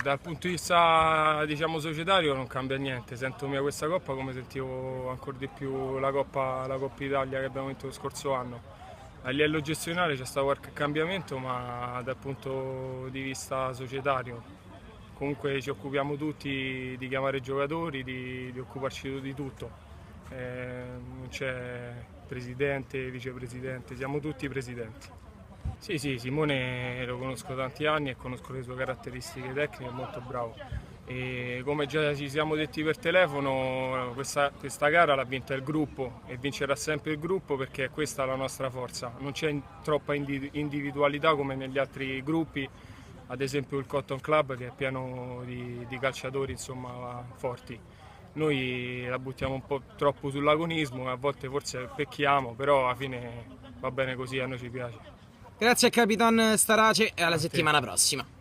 dal punto di vista diciamo societario non cambia niente, sento mia questa Coppa come sentivo ancora di più la Coppa Italia che abbiamo vinto lo scorso anno. A livello gestionale c'è stato qualche cambiamento, ma dal punto di vista societario comunque ci occupiamo tutti di chiamare i giocatori, di occuparci di tutto. Non c'è presidente, vicepresidente, siamo tutti presidenti. Sì, sì, Simone lo conosco da tanti anni e conosco le sue caratteristiche tecniche, è molto bravo. E come già ci siamo detti per telefono, questa gara l'ha vinta il gruppo e vincerà sempre il gruppo perché questa è la nostra forza. Non c'è troppa individualità come negli altri gruppi, ad esempio il Cotton Club che è pieno di calciatori insomma, forti. Noi la buttiamo un po' troppo sull'agonismo e a volte forse pecchiamo, però alla fine va bene così, a noi ci piace. Grazie a Capitan Starace e alla A te. settimana prossima.